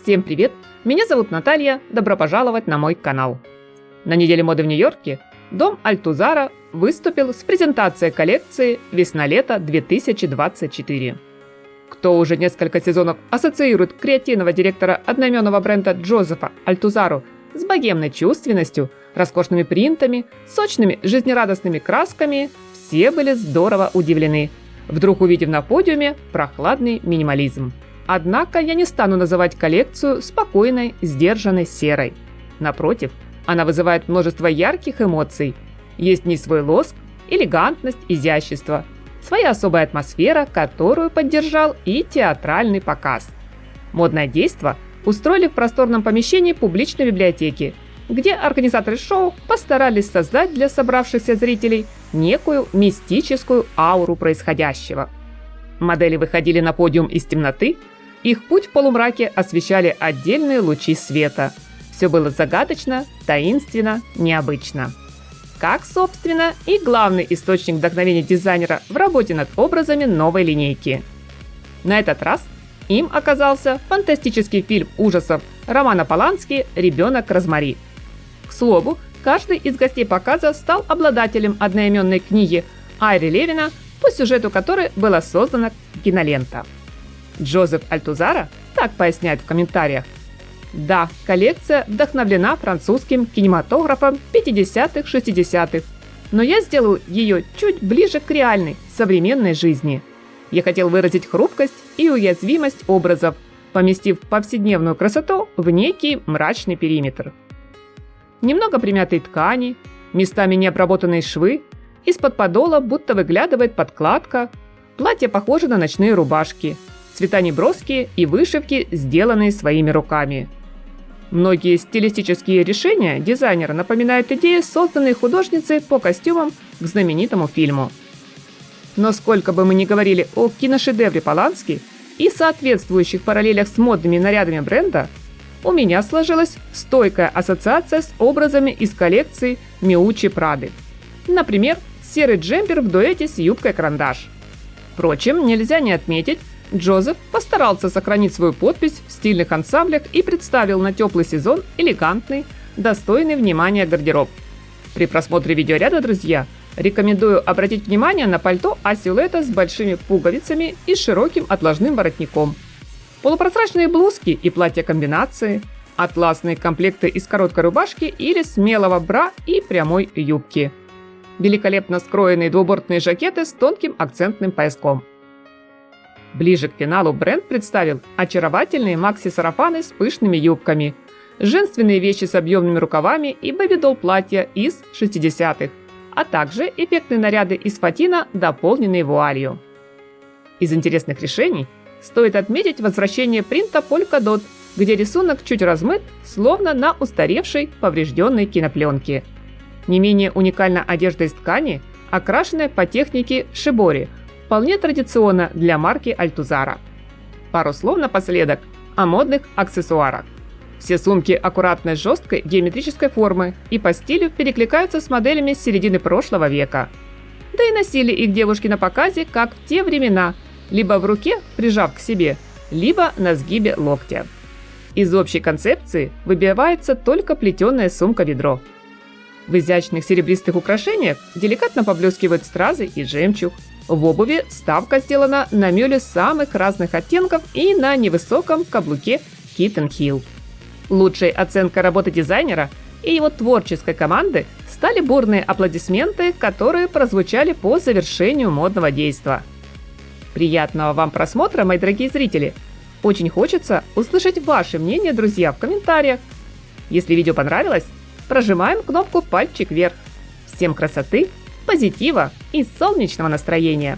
Всем привет! Меня зовут Наталья, добро пожаловать на мой канал. На неделе моды в Нью-Йорке дом Альтузара выступил с презентацией коллекции «Весна-лето 2024». Кто уже несколько сезонов ассоциирует креативного директора одноименного бренда Джозефа Альтузару с богемной чувственностью, роскошными принтами, сочными жизнерадостными красками, все были здорово удивлены, вдруг увидев на подиуме прохладный минимализм. Однако я не стану называть коллекцию спокойной, сдержанной серой. Напротив, она вызывает множество ярких эмоций. Есть в ней свой лоск, элегантность, изящество, своя особая атмосфера, которую поддержал и театральный показ. Модное действо устроили в просторном помещении публичной библиотеки, где организаторы шоу постарались создать для собравшихся зрителей некую мистическую ауру происходящего. Модели выходили на подиум из темноты, их путь в полумраке освещали отдельные лучи света. Все было загадочно, таинственно, необычно. Как, собственно, и главный источник вдохновения дизайнера в работе над образами новой линейки. На этот раз им оказался фантастический фильм ужасов Романа Полански «Ребенок Розмари». К слову, каждый из гостей показа стал обладателем одноименной книги Айри Левина, по сюжету которой была создана кинолента. Джозеф Альтузара так поясняет в комментариях: «Да, коллекция вдохновлена французским кинематографом 50-х-60-х, но я сделал ее чуть ближе к реальной, современной жизни. Я хотел выразить хрупкость и уязвимость образов, поместив повседневную красоту в некий мрачный периметр. Немного примятой ткани, местами необработанные швы, из-под подола будто выглядывает подкладка, платье похоже на ночные рубашки, цвета неброские и вышивки, сделанные своими руками. Многие стилистические решения дизайнера напоминают идеи, созданные художницей по костюмам к знаменитому фильму. Но сколько бы мы ни говорили о киношедевре Полански и соответствующих параллелях с модными нарядами бренда, у меня сложилась стойкая ассоциация с образами из коллекции Миуччи Прады. Например, серый джемпер в дуэте с юбкой-карандаш. Впрочем, нельзя не отметить, Джозеф постарался сохранить свою подпись в стильных ансамблях и представил на теплый сезон элегантный, достойный внимания гардероб. При просмотре видеоряда, друзья, рекомендую обратить внимание на пальто А-силуэта с большими пуговицами и широким отложным воротником, полупрозрачные блузки и платья-комбинации, атласные комплекты из короткой рубашки или смелого бра и прямой юбки, великолепно скроенные двубортные жакеты с тонким акцентным пояском. Ближе к финалу бренд представил очаровательные макси-сарафаны с пышными юбками, женственные вещи с объемными рукавами и бэби-долл платья из 60-х, а также эффектные наряды из фатина, дополненные вуалью. Из интересных решений стоит отметить возвращение принта Polka-Dot, где рисунок чуть размыт, словно на устаревшей поврежденной кинопленке. Не менее уникальна одежда из ткани, окрашенная по технике шибори, вполне традиционно для марки Альтузара. Пару слов напоследок о модных аксессуарах. Все сумки аккуратной жесткой геометрической формы и по стилю перекликаются с моделями с середины прошлого века. Да и носили их девушки на показе, как в те времена, либо в руке, прижав к себе, либо на сгибе локтя. Из общей концепции выбивается только плетеная сумка-ведро. В изящных серебристых украшениях деликатно поблескивают стразы и жемчуг. В обуви ставка сделана на мюле самых разных оттенков и на невысоком каблуке Kitten Heel. Лучшей оценкой работы дизайнера и его творческой команды стали бурные аплодисменты, которые прозвучали по завершению модного действа. Приятного вам просмотра, мои дорогие зрители! Очень хочется услышать ваше мнение, друзья, в комментариях. Если видео понравилось, прожимаем кнопку пальчик вверх. Всем красоты, позитива и солнечного настроения!